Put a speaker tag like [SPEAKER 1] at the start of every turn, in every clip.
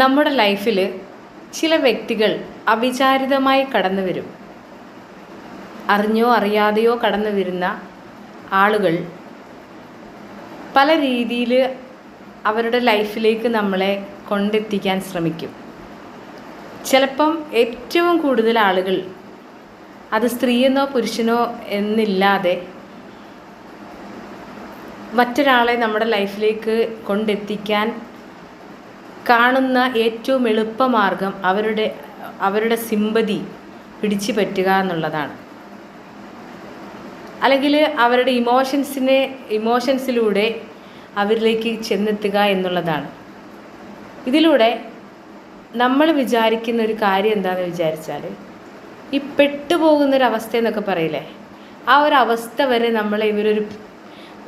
[SPEAKER 1] നമ്മുടെ ലൈഫിൽ ചില വ്യക്തികൾ അവിചാരിതമായി കടന്നു വരും. അറിഞ്ഞോ അറിയാതെയോ കടന്നു വരുന്ന ആളുകൾ പല രീതിയിൽ അവരുടെ ലൈഫിലേക്ക് നമ്മളെ കൊണ്ടെത്തിക്കാൻ ശ്രമിക്കും. ചിലപ്പം ഏറ്റവും കൂടുതൽ ആളുകൾ അത് സ്ത്രീയെന്നോ പുരുഷനോ എന്നില്ലാതെ മറ്റൊരാളെ നമ്മുടെ ലൈഫിലേക്ക് കൊണ്ടെത്തിക്കാൻ കാണുന്ന ഏറ്റവും എളുപ്പമാർഗം അവരുടെ സിമ്പതി പിടിച്ചു പറ്റുക എന്നുള്ളതാണ്. അല്ലെങ്കിൽ അവരുടെ ഇമോഷൻസിലൂടെ അവരിലേക്ക് ചെന്നെത്തുക എന്നുള്ളതാണ്. ഇതിലൂടെ നമ്മൾ വിചാരിക്കുന്ന ഒരു കാര്യം എന്താണെന്ന് വിചാരിച്ചാൽ, ഈ പെട്ടുപോകുന്നൊരവസ്ഥ എന്നൊക്കെ പറയില്ലേ, ആ ഒരു അവസ്ഥ വരെ നമ്മളെ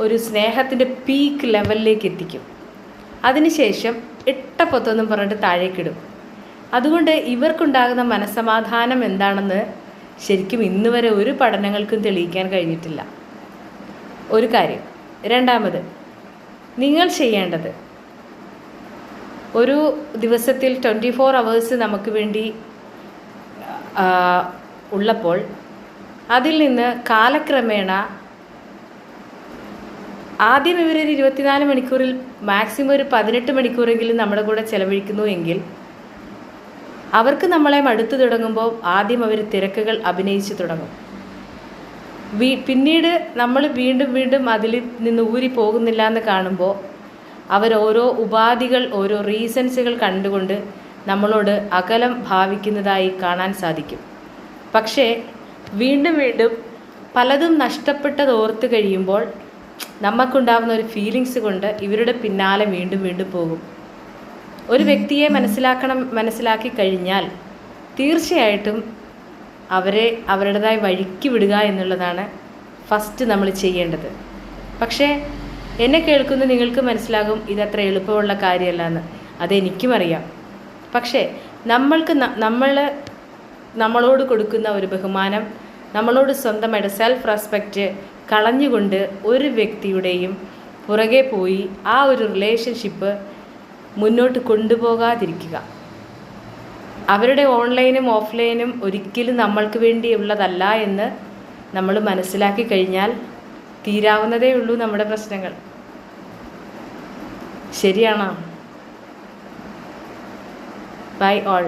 [SPEAKER 1] ഒരു സ്നേഹത്തിൻ്റെ പീക്ക് ലെവലിലേക്ക് എത്തിക്കും. അതിനുശേഷം ഇട്ടപ്പൊത്തൊന്നും പറഞ്ഞിട്ട് താഴേക്കിടും. അതുകൊണ്ട് ഇവർക്കുണ്ടാകുന്ന മനസ്സമാധാനം എന്താണെന്ന് ശരിക്കും ഇന്ന് വരെ ഒരു പഠനങ്ങൾക്കും തെളിയിക്കാൻ കഴിഞ്ഞിട്ടില്ല. ഒരു കാര്യം. രണ്ടാമത്, നിങ്ങൾ ചെയ്യേണ്ടത്, ഒരു ദിവസത്തിൽ 24 hours നമുക്ക് വേണ്ടി ഉള്ളപ്പോൾ അതിൽ നിന്ന് കാലക്രമേണ ആദ്യം ഇവരൊരു 24 മണിക്കൂറിൽ മാക്സിമം ഒരു 18 മണിക്കൂറെങ്കിലും നമ്മുടെ കൂടെ ചിലവഴിക്കുന്നു എങ്കിൽ അവർക്ക് നമ്മളെ മടുത്തു തുടങ്ങുമ്പോൾ ആദ്യം അവർ തിരക്കുകൾ അഭിനയിച്ചു തുടങ്ങും. പിന്നീട് നമ്മൾ വീണ്ടും അതിൽ നിന്ന് ഊരി പോകുന്നില്ല എന്ന് കാണുമ്പോൾ അവർ ഓരോ ഉപാധികൾ, ഓരോ റീസൺസുകൾ കണ്ടുകൊണ്ട് നമ്മളോട് അകലം ഭാവിക്കുന്നതായി കാണാൻ സാധിക്കും. പക്ഷേ വീണ്ടും പലതും നഷ്ടപ്പെട്ടത് ഓർത്ത് കഴിയുമ്പോൾ നമുക്കുണ്ടാകുന്ന ഒരു ഫീലിങ്സ് കൊണ്ട് ഇവരുടെ പിന്നാലെ വീണ്ടും പോകും. ഒരു വ്യക്തിയെ മനസ്സിലാക്കി കഴിഞ്ഞാൽ തീർച്ചയായിട്ടും അവരെ അവരുടേതായ വഴിക്ക് വിടുക എന്നുള്ളതാണ് ഫസ്റ്റ് നമ്മൾ ചെയ്യേണ്ടത്. പക്ഷേ എന്നെ കേൾക്കുന്ന നിങ്ങൾക്ക് മനസ്സിലാകും ഇതത്ര എളുപ്പമുള്ള കാര്യമല്ല എന്ന്. അതെനിക്കും അറിയാം. പക്ഷേ നമ്മളോട് കൊടുക്കുന്ന ഒരു ബഹുമാനം, നമ്മളോട് സ്വന്തമായിട്ട് സെൽഫ് റെസ്പെക്റ്റ് കളഞ്ഞുകൊണ്ട് ഒരു വ്യക്തിയുടെയും പുറകെ പോയി ആ ഒരു റിലേഷൻഷിപ്പ് മുന്നോട്ട് കൊണ്ടുപോകാതിരിക്കുക. അവരുടെ ഓൺലൈനും ഓഫ്ലൈനും ഒരിക്കലും നമ്മൾക്ക് വേണ്ടിയുള്ളതല്ല എന്ന് നമ്മൾ മനസ്സിലാക്കി കഴിഞ്ഞാൽ തീരാവുന്നതേ ഉള്ളൂ നമ്മുടെ പ്രശ്നങ്ങൾ. ശരിയാണോ? Bye all.